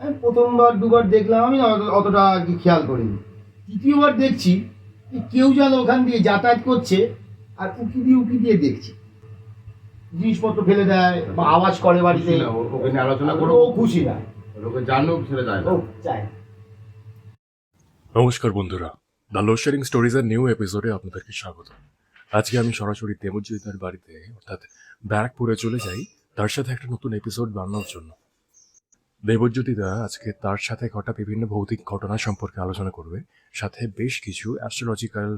আমি প্রথমবার দুবার দেখলাম, আমি অতটা আর কি খেয়াল করিনি। তৃতীয়বার দেখছি যে কেউ যেন ওখান দিয়ে যাতায়াত করছে আর উকি দিয়ে দেখছে, জিনিসপত্র ফেলে দেয় বা আওয়াজ করে বাড়িতে। ওকে নিয়ে আলোচনা করো, ও খুশি না, ওকে জানুক ছেড়ে যায় না। ও চায় না। নমস্কার বন্ধুরা, দ্য লোড শেয়ারিং স্টোরিজের নিউ এপিসোডে আপনাদেরকে স্বাগত। আজকে আমি সরাসরি দেবজিতের বাড়িতে অর্থাৎ ব্যারাকপুরে চলে যাই তার সাথে একটা নতুন এপিসোড বানানোর জন্য। দেবজ্যোতিদা আজকে তার সাথে ঘটা বিভিন্ন ভৌতিক ঘটনা সম্পর্কে আলোচনা করবে, সাথে বেশ কিছু অ্যাস্ট্রোলজিক্যাল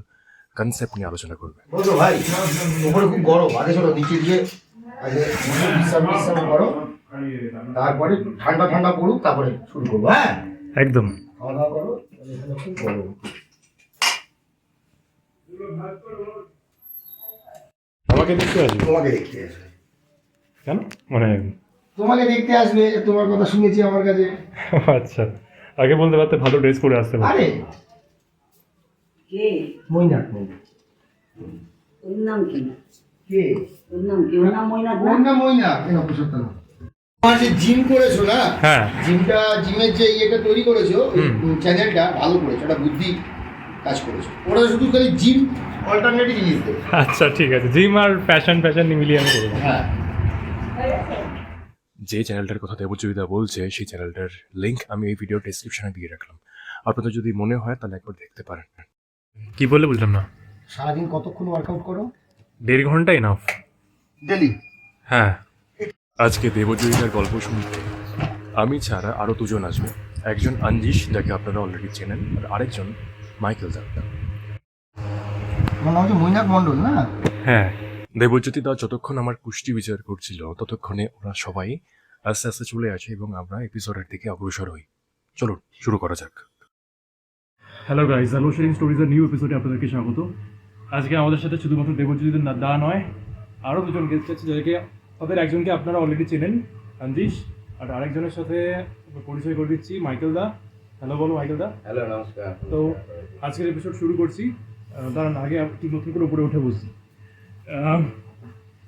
কনসেপ্ট নিয়ে আলোচনা করবে। বলতো ভাই, ওপরে খুব গরম, আগে চলো নিচে গিয়ে আগে বিশ্রাম করো, তারপরে ঠান্ডা ঠান্ডা পড়ুক, তারপরে শুরু করবো। হ্যাঁ একদম। খাওয়া দাওয়া করো, এখানে খুব গরম। আমাকে দেখতে আসবে? তোমাকে দেখতে আসবে। কেন? মানে তোমাকে দেখতে আসবে, তোমার কথা শুনেছি আমার কাছে। আচ্ছা, আগে বলতে পারতে ভালো ড্রেস পরে আসতে পারতে। আরে কে? মৈনাক, ওর নাম কি? কে? ওর নাম কি? ওর নাম মৈনাক না? ওর নাম মৈনাক। কেন পুরুষোত্তম না? তোমার যে জিম করেছো না, হ্যাঁ। জিমের যে ইয়েটা তৈরি করেছো, চ্যানেলটা ভালো করেছো, একটা বুদ্ধি কাজ করেছো। ওরা শুধু খালি জিম অল্টারনেটিভ জিনিস দেবে। আচ্ছা ঠিক আছে, জিম আর ফ্যাশন মিলিয়ে আমি করবো। হ্যাঁ, যে চ্যানেলটার কথা দেবজ্যোতিদা বলছে সেই চ্যানেলটার লিঙ্ক আমি এই ভিডিও ডেসক্রিপশনে দিয়ে রাখলাম। আপনাদের যদি মনে হয় তাহলে একবার দেখতে পারেন। কি বললে বুঝলাম না। সারাদিন কতক্ষণ ওয়ার্কআউট করো? 1.5 ঘন্টা ইনাফ। ডেলি? হ্যাঁ। আজকে দেবজ্যোতিদার গল্প শুনতে আমি ছাড়া আরও দুজন আসবে। একজন অঞ্জিশ, যাকে আপনারা অলরেডি চেনেন, আর আরেকজন মাইকেল দা। আমার নাম হচ্ছে মৈনাক মণ্ডল না? হ্যাঁ, দেবজ্যোতিদা যতক্ষণ আমার পুষ্টি বিচার করছিল ততক্ষণে ওরা সবাই আস্তে আস্তে চলে আসে এবং আমরা এপিসোডের দিকে অগ্রসর হই। চলুন শুরু করা যাক। Hello guys, the load sharing স্টোরিজের নিউ এপিসোডে আপনাদেরকে স্বাগত। আজকে আমাদের সাথে শুধুমাত্র দেবজ্যোতিদের দা নয়, আরও দুজন গেস্ট আছে, যাদেরকে তাদের একজনকে আপনারা অলরেডি চেনেন, অঞ্জিশ, আর আরেকজনের সাথে পরিচয় করে দিচ্ছি, মাইকেল দা। হ্যালো বলো মাইকেল দা। হ্যালো, নমস্কার। তো আজকের এপিসোড শুরু করছি। দাঁড়ান, আগে ঠিক নতুন করে উপরে উঠে বসছি।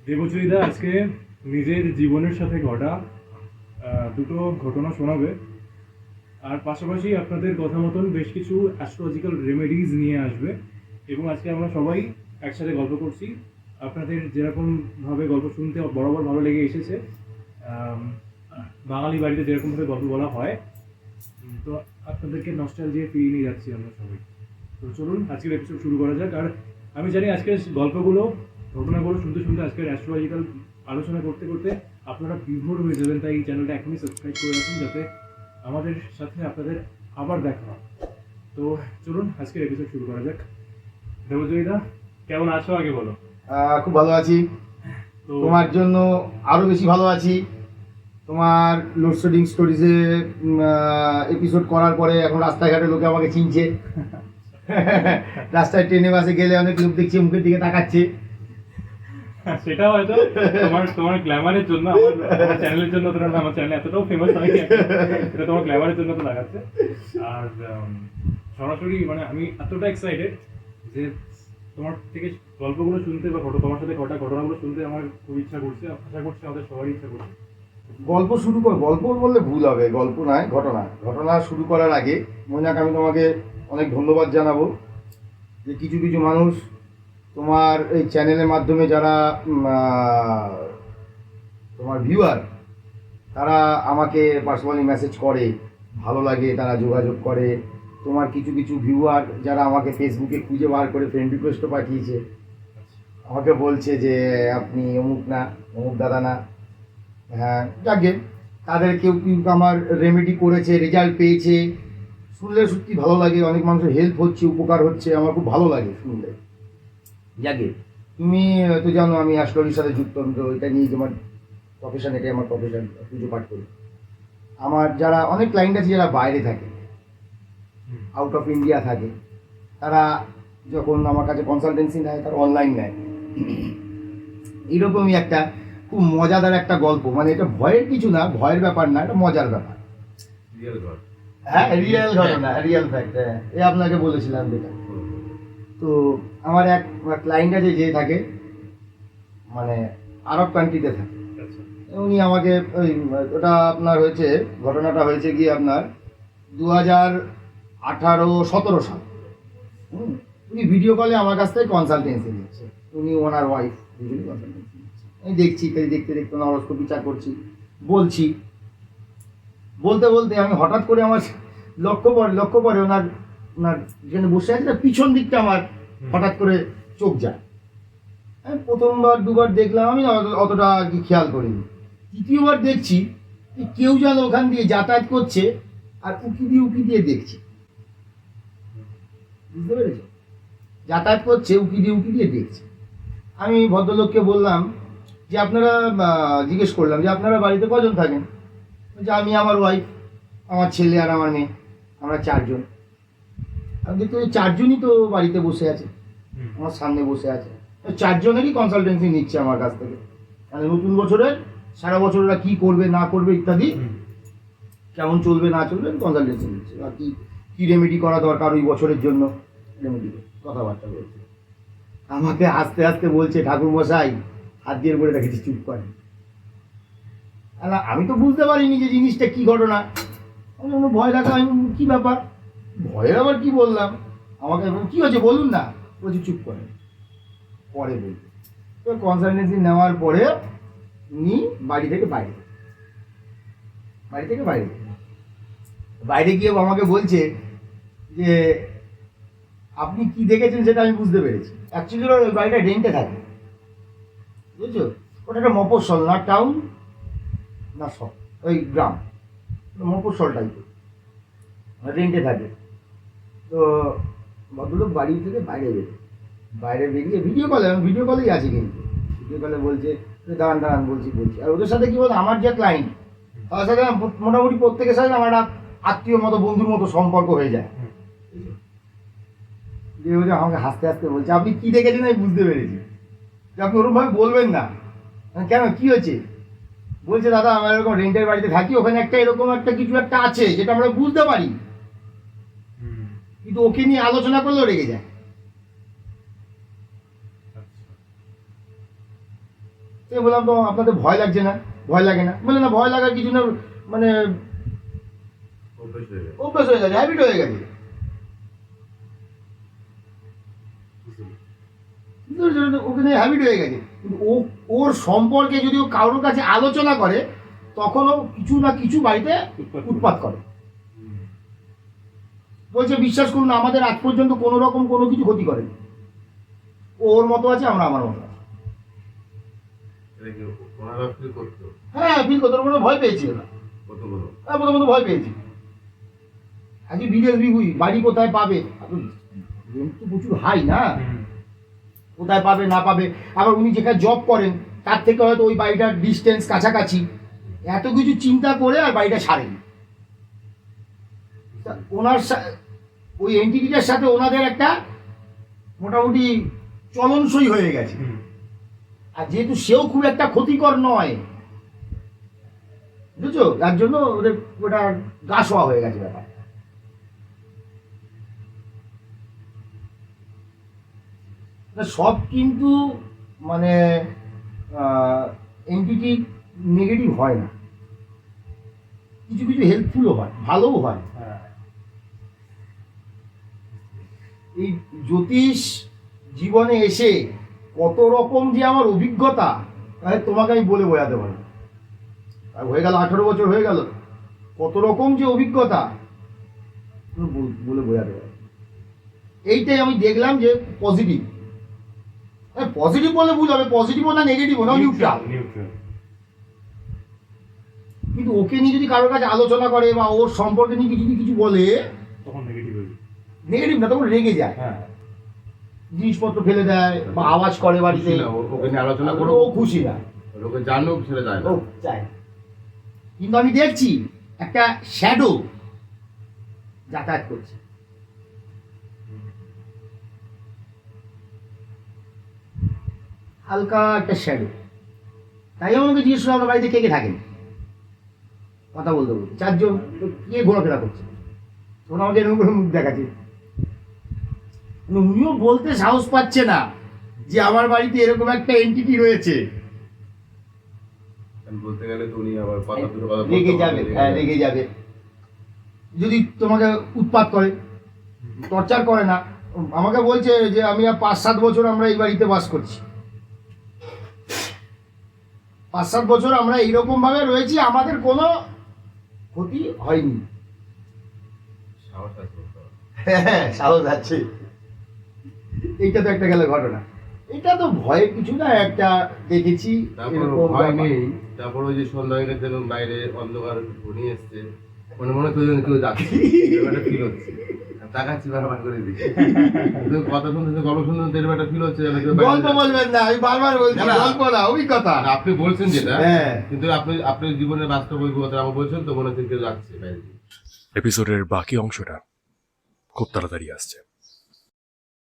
দেবজ্যোতিদা আজকে নিজের জীবনের সাথে ঘটা দুটো ঘটনা শোনাবে, আর পাশাপাশি আপনাদের কথা মতন বেশ কিছু অ্যাস্ট্রোলজিক্যাল রেমেডিজ নিয়ে আসবে। এবং আজকে আমরা সবাই একসাথে গল্প করছি। আপনাদের যেরকমভাবে গল্প শুনতে বরাবর ভালো লেগে এসেছে, বাঙালি বাড়িতে যেরকমভাবে গল্প বলা হয়, তো আপনাদেরকে নস্টালজিয়া ফিরিয়ে নিয়ে যাচ্ছি আমরা সবাই। তো চলুন আজকের এপিসোড শুরু করা যাক। আর আমি জানি আজকের গল্পগুলো, ঘটনাগুলো শুনতে শুনতে, আজকের অ্যাস্ট্রোলজিক্যাল আলোচনা করতে করতে আপনারা বিভোর হয়ে যাবেন। তাই এই চ্যানেলটা এখনই সাবস্ক্রাইব করে রাখুন, যাতে আমাদের সাথে আপনাদের আবার দেখা হয়। তো চলুন আজকের এপিসোড শুরু করা যাক। দেবজ্যোতিদা, কেমন আছো আগে বলো। খুব ভালো আছি, তো তোমার জন্য আরো বেশি ভালো আছি। তোমার লোডশেডিং স্টোরিজে এপিসোড করার পরে এখন রাস্তাঘাটে লোকে আমাকে চিনছে। রাস্তায় ট্রেনে বাসে গেলে অনেক লোক দেখছি মুখের দিকে তাকাচ্ছে। সেটা হয়তো তোমার গ্ল্যামারের জন্য, আমার চ্যানেলের জন্য তো না, আমার চ্যানেল এতটাও ফেমাস নয়, এটা তোমার গ্ল্যামারের জন্য তো লাগাচ্ছে। আর সরাসরি মানে আমি এতটা এক্সাইটেড যে তোমার থেকে গল্পগুলো শুনতে বা তোমার সাথে ঘটনাগুলো শুনতে আমার খুব ইচ্ছা করছে। আশা করছি আমাদের সবারই ইচ্ছা করছে। গল্প শুরু কর, গল্প বললে ভুল হবে, গল্প নয়, ঘটনা শুরু করার আগে মৈনাক, আমি তোমাকে অনেক ধন্যবাদ জানাবো যে কিছু কিছু মানুষ তোমার এই চ্যানেলের মাধ্যমে যারা তোমার ভিউয়ার, তারা আমাকে পার্সোনালি মেসেজ করে, ভালো লাগে, তারা যোগাযোগ করে। তোমার কিছু কিছু ভিউয়ার যারা আমাকে ফেসবুকে খুঁজে বার করে ফ্রেন্ড রিকোয়েস্টও পাঠিয়েছে, আমাকে বলছে যে আপনি অমুক না, অমুক দাদা না। হ্যাঁ, যাকে তাদের কেউ কেউ আমার রেমেডি করেছে, রেজাল্ট পেয়েছে, শুনলে সত্যি ভালো লাগে। অনেক মানুষের হেল্প হচ্ছে, উপকার হচ্ছে, আমার খুব ভালো লাগে শুনলে। যাকে তুমি তো জানো আমি অ্যাস্ট্রোলজির সাথে যুক্ত, আমি তো এটা নিয়ে তোমার প্রফেশন, এটাই আমার প্রফেশন, পুজো পাঠ করি। আমার যারা অনেক ক্লায়েন্ট আছে যারা বাইরে থাকে, আউট অফ ইন্ডিয়া থাকে, তারা যখন আমার কাছে কনসালটেন্সি নেয়, তারা অনলাইন নেয়। এইরকমই একটা খুব মজাদার একটা গল্প, মানে এটা ভয়ের কিছু না, ভয়ের ব্যাপার না, এটা মজার ব্যাপার। হ্যাঁ, রিয়েল ঘটনা, রিয়েল ফ্যাক্ট। হ্যাঁ, এ আপনাকে বলেছিলাম যেটা। তো আমার এক ক্লায়েন্ট আছে যে থাকে মানে আরব কান্ট্রিতে থাকে। উনি আমাকে ওই ওটা আপনার হয়েছে, ঘটনাটা হয়েছে গিয়ে আপনার 2018-17 সাল। উনি ভিডিও কলে আমার কাছ থেকে কনসালটেন্সি নিচ্ছে, উনি ওনার ওয়াইফ দুজনই কনসালটেন্সি নিচ্ছে। আমি দেখছি, তাই দেখতে দেখতে ওনার হরস্কোপ বিচার করছি, বলছি, বলতে বলতে আমি হঠাৎ করে আমার লক্ষ্য করে ওনার ওনার যেখানে বসে আছে না পিছন দিকটা আমার হঠাৎ করে চোখ যায়। আমি প্রথমবার দুবার দেখলাম, আমি অতটা আর কি খেয়াল করিনি। তৃতীয়বার দেখছি যে কেউ যেন ওখান দিয়ে যাতায়াত করছে আর উকি দিয়ে দেখছে, বুঝতে পেরেছ? যাতায়াত করছে উকি দিয়ে দেখছে। আমি ভদ্রলোককে বললাম যে আপনারা, জিজ্ঞেস করলাম যে আপনারা বাড়িতে কজন থাকেন? যে আমি, আমার ওয়াইফ, আমার ছেলে আর আমার মেয়ে, আমরা 4 জন। আমি দেখতে 4 জনই তো বাড়িতে বসে আছে, আমার সামনে বসে আছে। 4 জনেরই কনসালটেন্সি নিচ্ছে আমার কাছ থেকে, মানে নতুন বছরের সারা বছর ওরা কী করবে না করবে ইত্যাদি, কেমন চলবে না চলবে কনসালটেন্সি নিচ্ছে, আর কী রেমেডি করা দরকার ওই বছরের জন্য রেমেডি কথাবার্তা বলছে। আমাকে আস্তে আস্তে বলছে, ঠাকুরমশাই হাত দিয়ে বলে রেখেছি, চুপ করে। আমি তো বুঝতে পারিনি যে জিনিসটা কী ঘটনা। আমি ভয় লাগা, আমি কী ব্যাপার, ভয়ের আবার কি বললাম। আমাকে কী হয়েছে বলুন না, বলছি চুপ করে, পরে বলবে। তো কনসালটেন্সি নেওয়ার পরে উনি বাড়ি থেকে বাইরে গিয়ে আমাকে বলছে যে আপনি কি দেখেছেন সেটা আমি বুঝতে পেরেছি। অ্যাকচুয়ালি ওই বাড়িটা রেন্টে থাকে, বুঝছো? ওটা একটা মফস্বল, না টাউন না সব, ওই গ্রাম, মফস্বল টাইপের, রেন্টে থাকে। তো ভদ্রলোক বাড়ি থেকে বাইরে বেরিয়ে ভিডিও কলেই আছে, কিন্তু ভিডিও কলে বলছে দাঁড়ান বলছি। আর ওদের সাথে কি বলতো, আমার যে ক্লায়েন্ট তার সাথে মোটামুটি প্রত্যেকের সাথে আমার একটা আত্মীয় মতো, বন্ধুর মতো সম্পর্ক হয়ে যায়। দিয়ে বলছে, আমাকে হাসতে হাসতে বলছে, আপনি কী দেখেছেন আমি বুঝতে পেরেছি, যে আপনি ওরকমভাবে বলবেন না। কেন, কী হয়েছে? বলছে দাদা আমরা এরকম রেন্টের বাড়িতে থাকি, ওখানে একটা এরকম একটা কিছু একটা আছে যেটা আমরা বুঝতে পারি, কিন্তু ওকে নিয়ে আলোচনা করলেও রেগে যায়। বললাম তো আপনাদের ভয় লাগছে না? ভয় লাগে না? বলে না, ভয় লাগার কিছু না, মানে অভ্যাস হয়ে গেছে, হ্যাবিট হয়ে গেছে। ওখানে হ্যাবিট হয়ে গেছে, কিন্তু ওর সম্পর্কে যদি ও কারোর কাছে আলোচনা করে তখন ও কিছু না কিছু বাড়িতে উৎপাত করে। বলছে বিশ্বাস করুন, আমাদের আজ পর্যন্ত কোনো রকম কোনো কিছু ক্ষতি করেনি। ওর মতো আছে, আমরা আমার মতো আছি। হ্যাঁ, ফিল করতো, ওরা ভয় পেয়েছি, ওরা প্রথমত ভয় পেয়েছি। আজকে বিদেশ বিহুই, বাড়ি কোথায় পাবে, তো প্রচুর হাই না, কোথায় পাবে না পাবে। আবার উনি যেখানে জব করেন তার থেকে হয়তো ওই বাড়িটার ডিস্টেন্স কাছাকাছি, এত কিছু চিন্তা করে আর বাড়িটা ছাড়েনি। ওনার ওই এন্টিটিটার সাথে ওনাদের একটা মোটামুটি চলনসই হয়ে গেছে। আর যেহেতু সেও খুব একটা ক্ষতিকর নয়, বুঝছো, যার জন্য ওদের ওটা গা শোয়া হয়ে গেছে ব্যাপার। সব কিন্তু মানে এন্টিটি নেগেটিভ হয় না, কিছু কিছু হেল্পফুলও হয়, ভালোও হয়। এই জ্যোতিষ জীবনে এসে কত রকম যে আমার অভিজ্ঞতা, তোমাকে আমি বলে বোঝাতে পারি। হয়ে গেল 18 বছর হয়ে গেল, কত রকম যে অভিজ্ঞতা বলে বোঝাতে পারি। এইটাই আমি দেখলাম যে পজিটিভ। পজিটিভ বলে ভুল হবে, পজিটিভ না নেগেটিভ না, নিউট্রাল। কিন্তু ওকে নিয়ে যদি কারোর কাছে আলোচনা করে বা ওর সম্পর্কে নিয়ে কিছু বলে, তখন নেগেটিভ না, তখন রেগে যায়, জিনিসপত্র ফেলে দেয় বা আওয়াজ করে বাড়িতে। ওকে নিয়ে আলোচনা করো, ও খুশি না, লোকে জানুক ছেড়ে যায় না, ও চায়। কিন্তু আমি দেখছি একটা শ্যাডো যাতায়াত করছে। হালকা একটা শ্যাডো। তাই আমাকে জিজ্ঞেস করলাম, আপনার বাড়িতে কে কে থাকেন? কথা বলতে 4 জন। কে ঘোরাফেরা করছে? তখন আমাকে এরকম করে মুখ দেখাচ্ছে। উনিও বলতে সাহস পাচ্ছে না যে আমার বাড়িতে এরকম একটা এন্টিটি রয়েছে। আমি বলতে গেলে তো উনি আবার কথা দুটো কথা রেগে বলতে যাবে, পারবে, হ্যাঁ রেগে যাবে। যদি তোমাকে উৎপাত করে, টর্চার করে না, আমাকে বলছে যে আমি আর 5-7 বছর আমরা এই বাড়িতে বাস করছি, 5-7 বছর আমরা এইরকম ভাবে রয়েছি, আমাদের কোনো ক্ষতি হয়নি। সাহস আছে ওর তো। হ্যাঁ সাহস আছে। এইটা তো একটা গেল ঘটনা, এটা তো ভয়ের কিছু না, একটা দেখেছি তারপর এরকম ভয় ব্যাপার। নেই, তারপর ওই যে সন্ধ্যা হয়ে গেছে এবং বাইরে অন্ধকার ঘনিয়ে এসছে, মনে মনে হচ্ছে যেন কেউ যাচ্ছে, এরকম একটা ফিল হচ্ছে। আর তাকাচ্ছি বারবার করে দিচ্ছি, কিন্তু কথা শুনতে গল্প শুনতে এরকম একটা ফিল হচ্ছে যেন কেউ বাইরে গল্প যাচ্ছে। বলবেন না, আমি বারবার বলছি না, না। গল্প না, অভিজ্ঞতা। আর আপনি বলছেন যেটা, হ্যাঁ। কিন্তু আপনি আপনার জীবনের বাস্তব অভিজ্ঞতা আমার বলছেন তো মনে হচ্ছে কেউ যাচ্ছে বাইরে দিয়ে। এপিসোডের বাকি অংশটা খুব তাড়াতাড়ি আসছে।